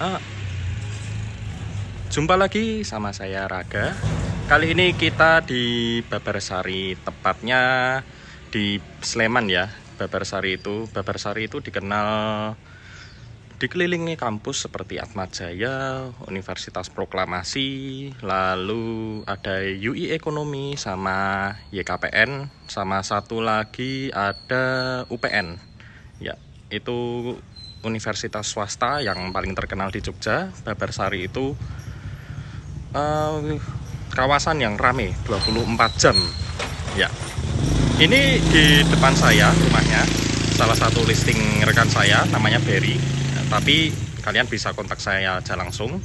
Ah, Jumpa lagi sama saya Raga. Kali ini kita di Babarsari, tepatnya di Sleman ya. Babarsari itu dikenal dikelilingi kampus seperti Atmajaya, Universitas Proklamasi, lalu ada UI Ekonomi sama YKPN, sama satu lagi ada UPN. Ya, itu universitas swasta yang paling terkenal di Jogja. Babarsari itu kawasan yang rame 24 jam. Ya, ini di depan saya rumahnya, salah satu listing rekan saya namanya Berry. Tapi kalian bisa kontak saya aja langsung.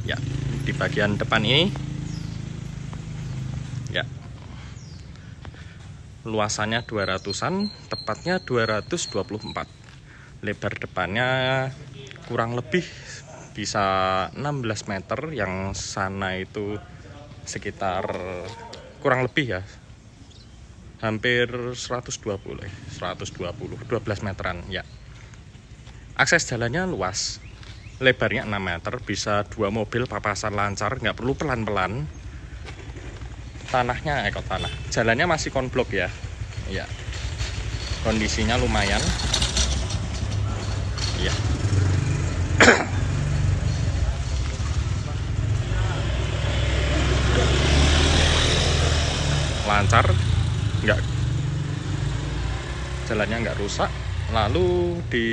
Ya, di bagian depan ini ya, luasannya 200-an, tepatnya 224. Lebar depannya kurang lebih bisa 16 meter, yang sana itu sekitar kurang lebih ya, hampir 120, 12 meteran ya. Akses jalannya luas, lebarnya 6 meter, bisa 2 mobil papasan lancar, nggak perlu pelan-pelan. Tanahnya tanah, jalannya masih konblok ya. Ya, kondisinya lumayan. Ya. Lancar, nggak, jalannya nggak rusak. Lalu di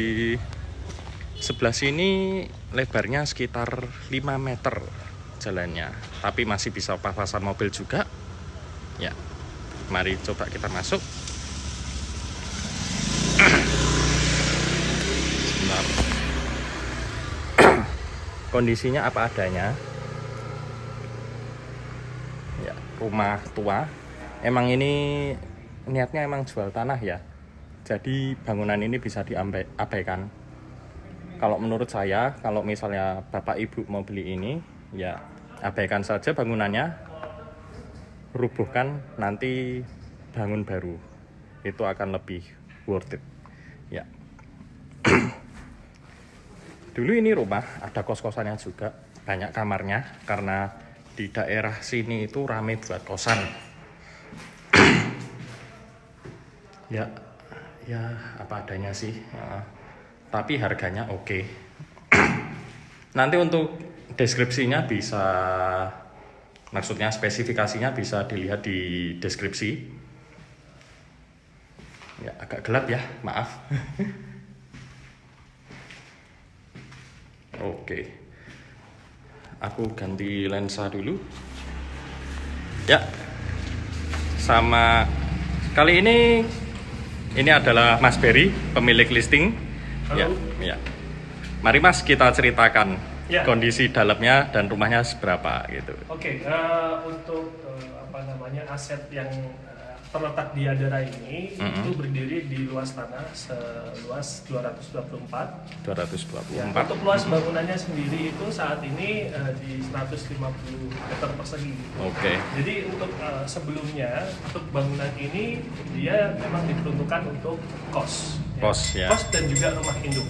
sebelah sini lebarnya sekitar 5 meter jalannya, tapi masih bisa papasan mobil juga. Ya, mari coba kita masuk. Sebentar. Kondisinya apa adanya. Ya, rumah tua. Emang ini niatnya emang jual tanah ya. Jadi bangunan ini bisa diabaikan. Kalau menurut saya, kalau misalnya Bapak Ibu mau beli ini, ya abaikan saja bangunannya, rubuhkan, nanti bangun baru. Itu akan lebih worth it. Ya. Dulu ini rumah ada kos-kosannya juga, banyak kamarnya, karena di daerah sini itu rame buat kosan. Ya apa adanya sih. Tapi harganya oke. Nanti untuk deskripsinya bisa, maksudnya spesifikasinya bisa dilihat di deskripsi. Ya, agak gelap ya, maaf. Oke. Aku ganti lensa dulu. Ya. Sama kali ini adalah Mas Berry, pemilik listing. Halo. Ya. Mari Mas, kita ceritakan Ya. kondisi dalamnya dan rumahnya seberapa gitu. Oke, untuk aset yang terletak di Adara ini itu berdiri di luas tanah seluas 224. Ya, untuk luas bangunannya sendiri itu saat ini di 150 meter persegi. Oke. Jadi untuk sebelumnya untuk bangunan ini dia memang diperuntukkan untuk kos. Kos ya. Kos dan juga rumah induk.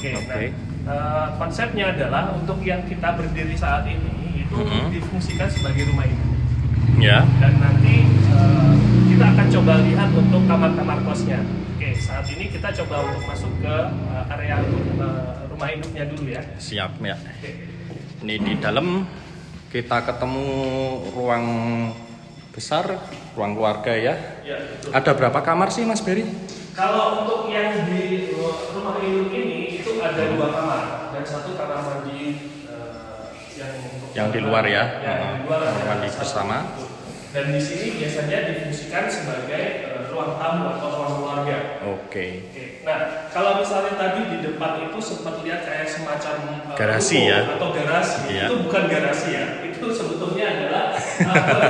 Oke. Nah, konsepnya adalah untuk yang kita berdiri saat ini itu difungsikan sebagai rumah induk. Ya. Dan nanti kita akan coba lihat untuk kamar-kamar kosnya. Oke, saat ini kita coba untuk masuk ke area rumah induknya dulu ya. Siap ya. Oke. Ini di dalam kita ketemu ruang besar, ruang keluarga ya. Ya, betul. Ada berapa kamar sih Mas Berry? Kalau untuk yang di rumah induk ini itu ada 2 kamar dan 1 kamar mandi yang di luar ya. Di luar kamar mandi ada 1. bersama. Dan di sini biasanya difungsikan sebagai ruang tamu atau ruang keluarga. Oke. Nah, kalau misalnya tadi di depan itu sempat lihat kayak semacam Garasi ruko ya? atau garasi, Iya. itu bukan garasi ya. Itu sebetulnya adalah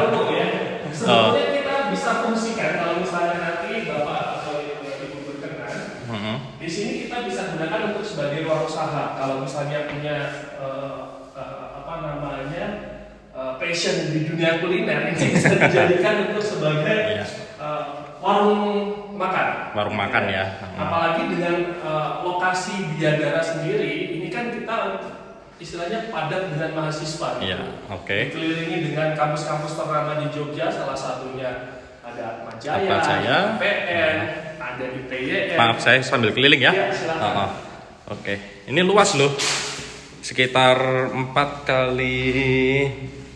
ruko ya. Sebetulnya kita bisa fungsikan kalau misalnya nanti Bapak atau Ibu berkenan. Di sini kita bisa gunakan untuk sebagai ruang usaha. Kalau misalnya punya passion di dunia kuliner, ini bisa dijadikan untuk sebagai warung makan. Warung makan ya. Apalagi dengan lokasi Bidadara sendiri, ini kan kita istilahnya padat dengan mahasiswa. Iya, oke. Dikelilingi dengan kampus-kampus ternama di Jogja, salah satunya ada Atmajaya, PN, ada ITYN. Maaf, saya sambil keliling ya. Iya, silakan. Oke, ini luas loh. Sekitar 4 kali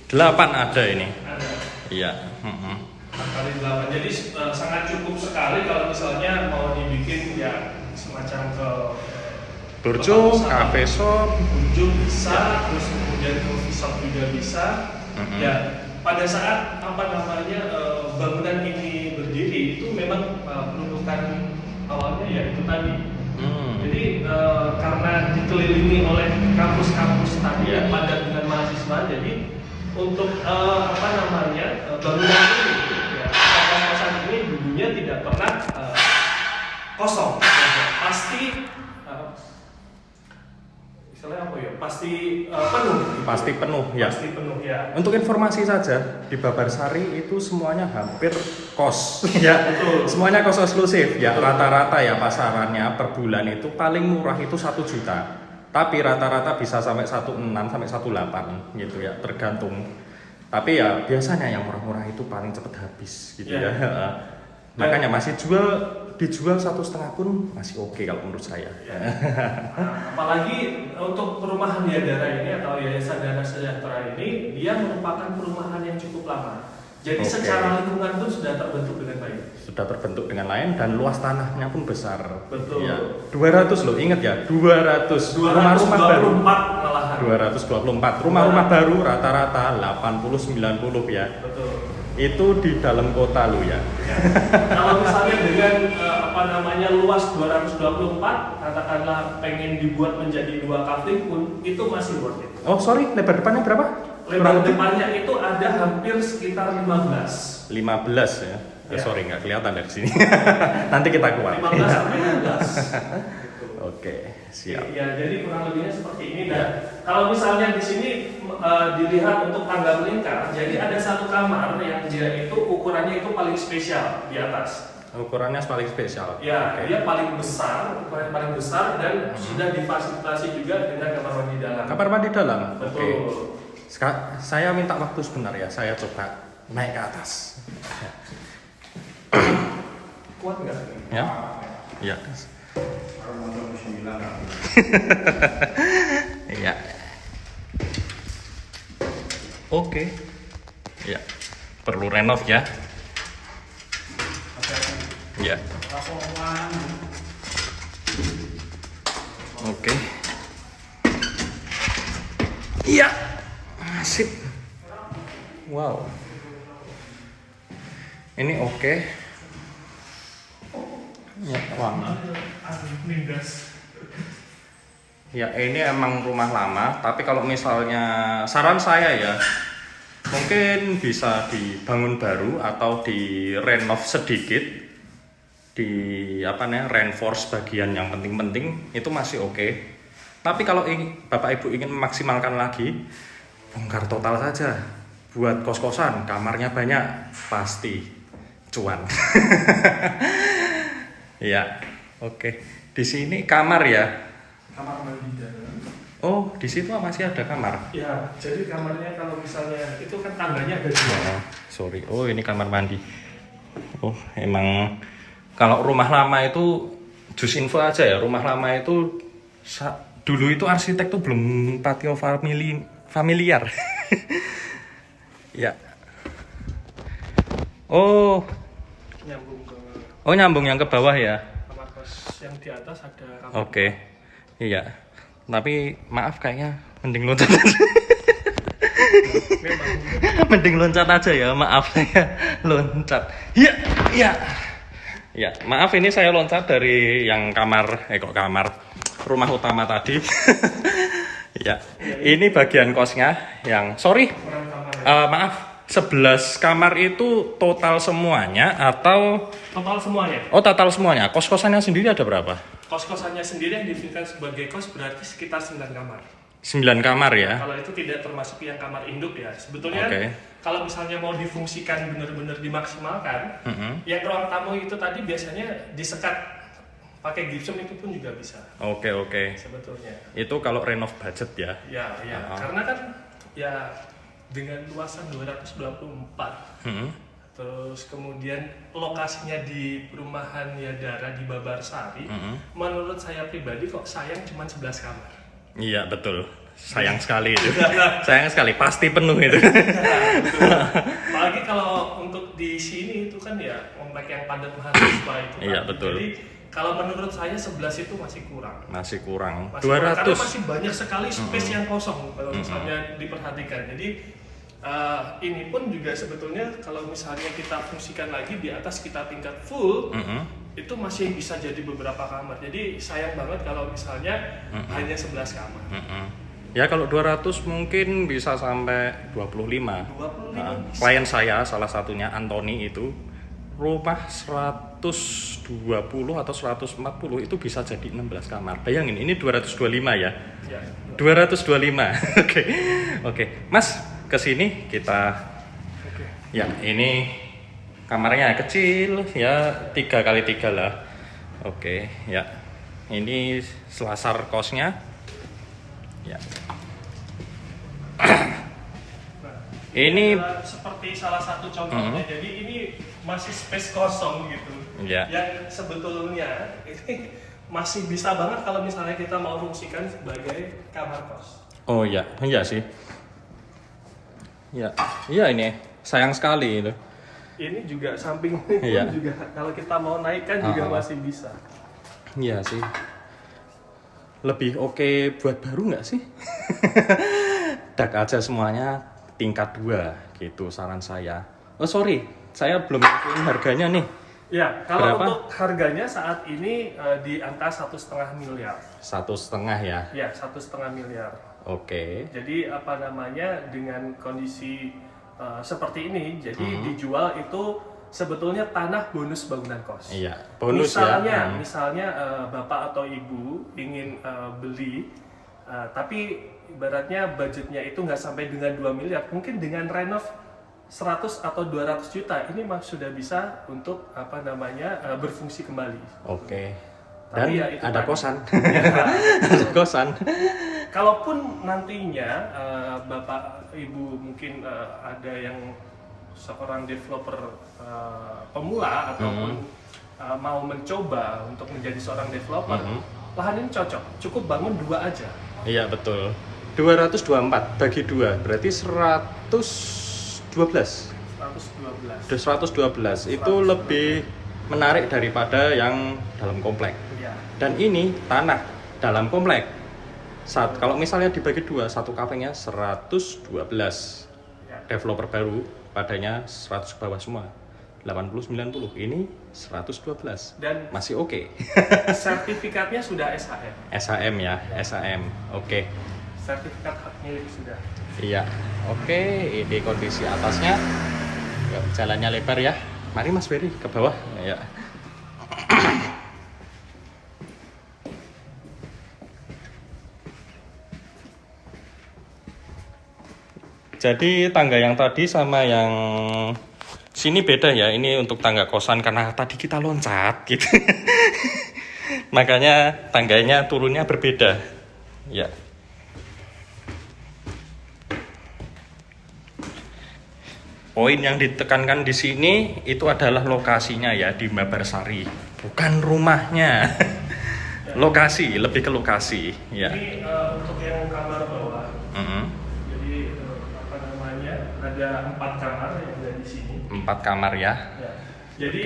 8 ada ini. Ada. Iya. 4 kali 8. Jadi sangat cukup sekali kalau misalnya mau dibikin ya semacam ke Burjo, cafe shop, Burjo bisa, terus kemudian coffee shop juga bisa. Ya, pada saat bangunan ini berdiri itu memang peruntukan awalnya ya itu tadi. Jadi karena dikelilingi oleh kampus-kampus tadi yang padat dengan mahasiswa, jadi untuk bangunan ini, ya, kos-kosan ini dulunya tidak pernah kosong, pasti istilahnya apa ya? Pasti penuh. Pasti penuh ya. Pasti penuh ya. Untuk informasi saja, di Babarsari itu semuanya hampir kos ya. Betul. Semuanya kos eksklusif ya. Rata-rata ya pasarannya per bulan itu paling murah itu 1 juta. Tapi rata-rata bisa sampai 1,6 sampai 1,8 gitu ya, tergantung. Tapi ya biasanya yang murah-murah itu paling cepat habis gitu ya. Makanya masih dijual 1,5 pun masih oke kalau menurut saya. Apalagi untuk perumahan Diadara ini atau Yayasan Dana Sejahtera ini, dia merupakan perumahan yang cukup lama. Jadi secara lingkungan pun sudah terbentuk dengan baik. Sudah terbentuk dengan lain dan luas tanahnya pun besar. Betul. Ya, 200 loh, ingat ya, 200. Rumah-rumah baru. 224. Rumah-rumah baru rata-rata 80-90 ya. Betul. Itu di dalam kota lo ya. Kalau misalnya dengan luas 224, katakanlah pengen dibuat menjadi 2 kafling pun itu masih worth it. Oh sorry, lebar depannya berapa? Lebar depannya itu ada hampir sekitar 15 ya. Ya. Sorry nggak kelihatan dari sini. Nanti kita kuat. 15 sampai 16. Oke, siap. Ya, jadi kurang lebihnya seperti ini. Dan kalau misalnya di sini dilihat untuk tangga melingkar, jadi ada satu kamar yang dia itu ukurannya itu paling spesial di atas. Ukurannya paling spesial. Ya, dia paling besar, ukurannya paling besar dan sudah difasilitasi juga dengan kamar mandi dalam. Kamar mandi dalam. Betul. Oke. Saya minta waktu sebentar ya, saya coba naik ke atas. Kuat nggak? Ya. Iya. Iya. Oke. Ya. Perlu renov ya. Ya. Oke. Iya. Sip. Wow. Ini oke. Ya, wangi. Ya, ini emang rumah lama, tapi kalau misalnya saran saya ya, mungkin bisa dibangun baru atau direnov sedikit, reinforce bagian yang penting-penting itu masih oke. Tapi kalau Bapak Ibu ingin memaksimalkan lagi, bongkar total saja. Buat kos-kosan, kamarnya banyak, pasti cuan. Ya, oke. Di sini kamar ya. Kamar mandi dalam. Oh, di situ masih ada kamar. Ya, jadi kamarnya kalau misalnya itu kan tangganya ada 2. Sorry. Oh, ini kamar mandi. Oh, emang kalau rumah lama itu just info aja ya. Rumah lama itu dulu itu arsitek tuh belum patio familiar. Ya. Oh. Nyambung yang ke bawah ya. Kamar kos yang di atas ada kamar. Oke. Iya. Tapi maaf kayaknya mending loncat aja. Mending loncat aja ya, maaf saya loncat. Iya. Ya, maaf ini saya loncat dari yang kamar rumah utama tadi. Ya. Ini bagian kosnya yang maaf, 11 kamar itu total semuanya atau total semuanya? Oh, total semuanya. Kos-kosannya sendiri ada berapa? Kos-kosannya sendiri yang definisikan sebagai kos berarti sekitar 9 kamar. 9 kamar ya. Kalau itu tidak termasuk yang kamar induk ya. Sebetulnya kalau misalnya mau difungsikan benar-benar dimaksimalkan, yang ruang tamu itu tadi biasanya disekat pakai gypsum itu pun juga bisa. Oke. Sebetulnya. Itu kalau renov budget ya? Ya. Karena kan ya dengan luasan 224. Terus kemudian lokasinya di perumahan Yadara di Babarsari. Menurut saya pribadi kok sayang cuma 11 kamar. Iya betul. Sayang sekali itu. Sayang sekali, pasti penuh itu. Apalagi kalau untuk di sini itu kan ya komplek yang padat mahasiswa itu. Iya betul. Jadi kalau menurut saya 11 itu masih kurang. Masih kurang. 200. Karena masih banyak sekali space yang kosong kalau misalnya diperhatikan. Jadi ini pun juga sebetulnya kalau misalnya kita fungsikan lagi di atas kita tingkat full, itu masih bisa jadi beberapa kamar. Jadi sayang banget kalau misalnya hanya 11 kamar. Ya kalau 200 mungkin bisa sampai 25. Klien saya salah satunya Anthony itu rumah 120 atau 140 itu bisa jadi 16 kamar. Bayangin ini 225 ya. 225. Oke. Mas, kesini kita. Ya, ini kamarnya kecil ya, 3x3 lah. Oke, ya. Ini selasar kosnya. Ya. Ini seperti salah satu contohnya. Jadi ini masih space kosong gitu. Ya. Yang sebetulnya ini masih bisa banget kalau misalnya kita mau fungsikan sebagai kamar kos. Oh iya sih. Ya, iya ini sayang sekali itu. Ini juga samping pun juga kalau kita mau naikkan juga masih bisa. Iya sih. Lebih oke buat baru nggak sih? Dak aja semuanya tingkat 2 gitu saran saya. Oh sorry, saya belum ngomongin harganya nih. Ya, kalau berapa? Untuk harganya saat ini di angka 1,5 miliar. 1,5 ya? Ya, 1,5 miliar. Oke. Jadi dengan kondisi seperti ini, jadi dijual itu sebetulnya tanah bonus bangunan kos. Iya, bonus Misalnya bapak atau ibu ingin beli, tapi ibaratnya budgetnya itu nggak sampai dengan 2 miliar, mungkin dengan renov 100 atau 200 juta ini sudah bisa untuk berfungsi kembali. Oke. Dan ya, ada kosan. Ada kosan. Kalaupun nantinya bapak ibu mungkin ada yang seorang developer pemula ataupun mau mencoba untuk menjadi seorang developer, lahan ini cocok, cukup bangun 2 aja. Iya betul. 224 bagi 2 berarti 112. Itu lebih menarik daripada yang dalam komplek. Ya. Dan ini tanah dalam komplek. Kalau misalnya dibagi 2, satu kafenya 112. Ya. Developer baru padanya 100 ke bawah semua. 80-90, ini 112 dan masih oke. Sertifikatnya sudah SHM. SHM ya, SHM. Oke. Sertifikat hak milik sudah. Iya, oke. Ini kondisi atasnya. Jalannya lebar ya. Mari Mas Ferry ke bawah. Ya. Jadi tangga yang tadi sama yang sini beda ya. Ini untuk tangga kosan karena tadi kita loncat gitu. Makanya tangganya turunnya berbeda. Ya. Poin yang ditekankan di sini itu adalah lokasinya ya, di Babarsari, bukan rumahnya. Lokasi, lebih ke lokasi. Ya. Ini untuk yang kamar bawah. Jadi ada 4 kamar yang ada di sini. 4 kamar ya. Jadi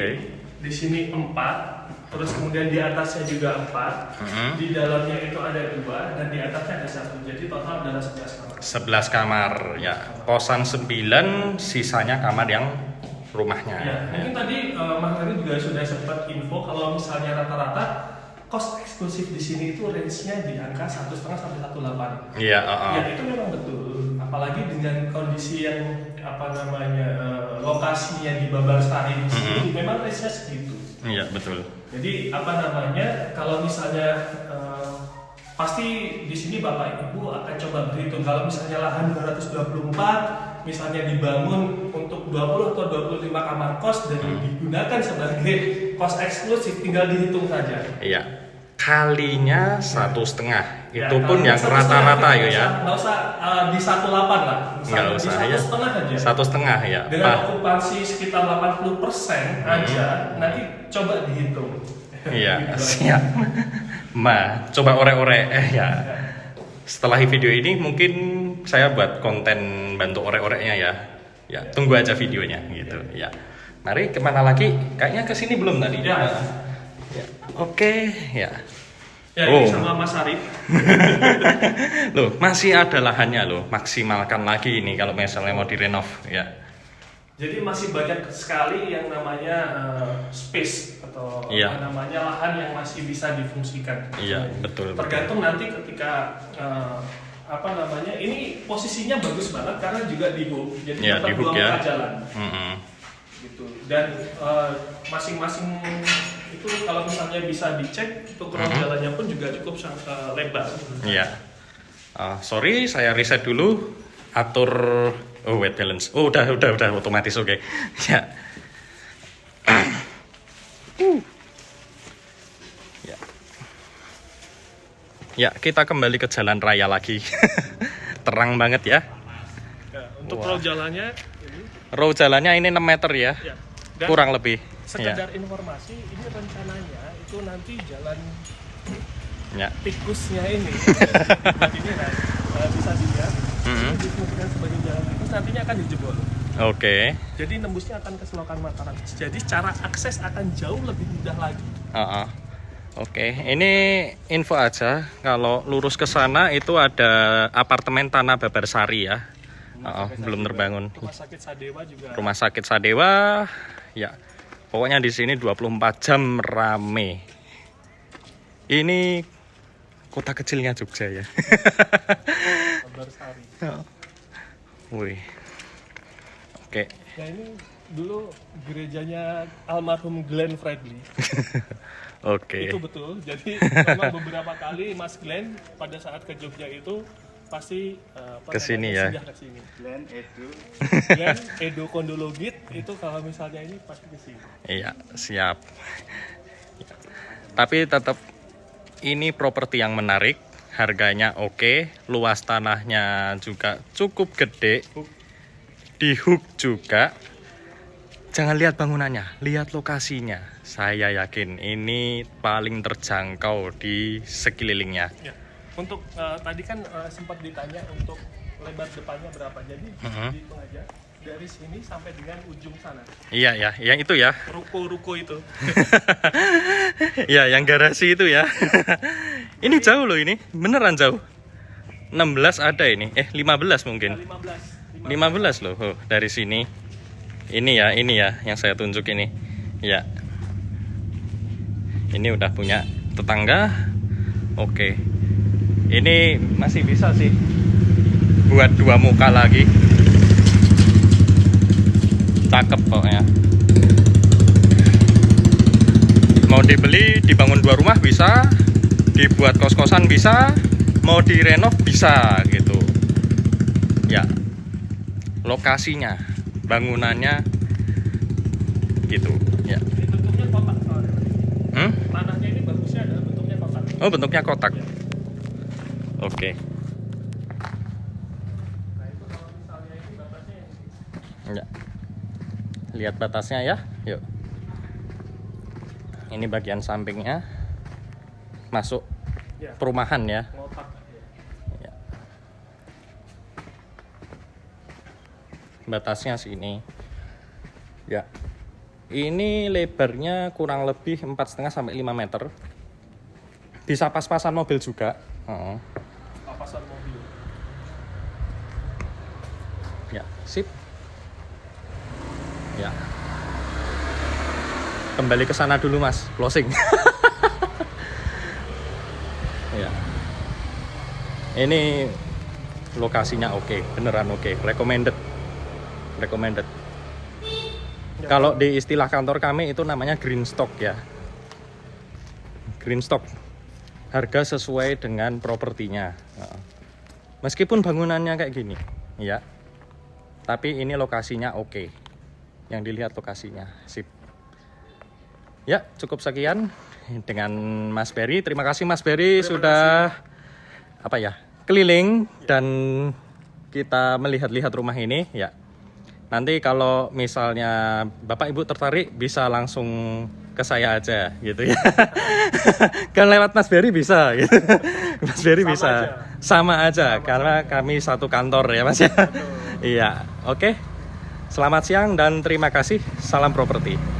di sini 4, terus kemudian di atasnya juga 4. Di dalamnya itu ada 2 dan di atasnya ada 1. Jadi total adalah 11 kamar. 11 kamar ya. Kosan 9, sisanya kamar yang rumahnya. Ya, mungkin tadi Mas Ferry juga sudah sempat info kalau misalnya rata-rata kos eksklusif di sini itu range-nya di angka 1,5 sampai 1,8. Iya, Ya itu memang betul. Apalagi dengan kondisi yang lokasinya di Babarsari di sini memang range-nya segitu. Iya, betul. Jadi kalau misalnya pasti di sini Bapak Ibu akan coba berhitung kalau misalnya lahan 224 misalnya dibangun untuk 20 atau 25 kamar kos dan digunakan sebagai cost eksklusif tinggal dihitung saja. Iya. Kalinya 1,5. Ya, Itu pun yang rata-rata ya. Nggak usah di 1,8 lah. Nggak usah ya. 1,5 aja. 1,5 ya. Dengan okupansi sekitar 80% aja, nanti coba dihitung. Iya, siap. Coba orek-orek ya. Setelah video ini mungkin saya buat konten bantu orek-oreknya ya. Ya, tunggu aja videonya gitu ya. Mari kemana lagi? Kayaknya ke sini belum tadi. Ya. Ya. Oke, ya. Ya, ini sama Mas Arif. Loh, masih ada lahannya loh. Maksimalkan lagi ini kalau misalnya mau direnov ya. Jadi masih banyak sekali yang namanya space atau Iya. namanya lahan yang masih bisa difungsikan. Iya, betul. Tergantung nanti ketika ini posisinya bagus banget karena juga di hook, jadi Ya, dapat di hook dua ya. muka jalan. Gitu. Dan masing-masing itu kalau misalnya bisa dicek untuk jalannya pun juga cukup lebar. Iya. Sorry, saya reset dulu. Atur weight balance. Oh, udah otomatis oke. Ya. Ya. Ya, kita kembali ke jalan raya lagi. Terang banget ya. Untuk row jalannya ini. Row jalannya ini 6 meter ya. Ya. Dan Kurang lebih. sekedar informasi, ini rencananya itu nanti jalan Ya. tikusnya ini bisa dilihat difungsikan sebagai jalan tikus, nantinya akan dijebol. Oke. Jadi nembusnya akan ke Selokan Mataram. Jadi cara akses akan jauh lebih mudah lagi. Oke, ini info aja. Kalau lurus ke sana itu ada apartemen Tanah Babarsari ya. Belum terbangun. Rumah Sakit Sadewa juga. Rumah Sakit Sadewa, ya. Pokoknya di sini 24 jam rame. Ini kota kecilnya Jogja ya. Babarsari. Wih. Oke. Nah, ini dulu gerejanya almarhum Glenn Fredly. Oke. Itu betul. Jadi memang beberapa kali Mas Glenn pada saat ke Jogja itu pasti Kesini ya. singgah kesini. Glenn Edu. Glenn Edo Kondologit itu kalau misalnya ini pasti kesini. Iya, siap. Tapi tetap ini properti yang menarik, harganya oke, luas tanahnya juga cukup gede, di hook juga. Jangan lihat bangunannya, lihat lokasinya. Saya yakin ini paling terjangkau di sekelilingnya. Ya. Untuk tadi kan sempat ditanya untuk lebar depannya berapa. Jadi dihitung aja dari sini sampai dengan ujung sana. Iya ya, yang itu ya. Ruko-ruko itu. Ya, yang garasi itu ya. Ini jauh loh ini, beneran jauh. 16 ada ini, 15 mungkin. 15 loh dari sini. Ini ya yang saya tunjuk ini. Ya. Ini udah punya tetangga. Oke. Ini masih bisa sih buat 2 muka lagi. Cakep pokoknya. Mau dibeli, dibangun 2 rumah bisa, dibuat kos-kosan bisa, mau direnov bisa gitu. Ya. Lokasinya, bangunannya gitu, ya. Ini bentuknya kotak soalnya. Tanahnya ini bagusnya adalah bentuknya kotak. Oh, bentuknya kotak. Ya. Oke. Nah, itu kalau misalnya ini batasnya yang ini. Ya. Lihat batasnya ya. Yuk. Ini bagian sampingnya. Masuk Ya. perumahan ya. Ngotak. Ya. Batasnya sini. Ya. Ini lebarnya kurang lebih 4,5 sampai 5 meter. Bisa pas-pasan mobil juga. Papasan mobil. Ya, sip. Ya. Kembali ke sana dulu, Mas. Closing. Ya. Ini lokasinya oke, beneran oke. Recommended. Ya. Kalau di istilah kantor kami itu namanya green stock ya. Green stock. Harga sesuai dengan propertinya. Meskipun bangunannya kayak gini, ya. Tapi ini lokasinya oke. Yang dilihat lokasinya, sip. Ya, cukup sekian dengan Mas Berry. Terima kasih Mas Berry sudah keliling dan kita melihat-lihat rumah ini ya. Nanti kalau misalnya Bapak Ibu tertarik bisa langsung ke saya aja gitu ya. Kan lewat Mas Berry bisa gitu. Mas Berry bisa. Sama aja karena kami satu kantor ya Mas ya. Iya, oke. Selamat siang dan terima kasih. Salam properti.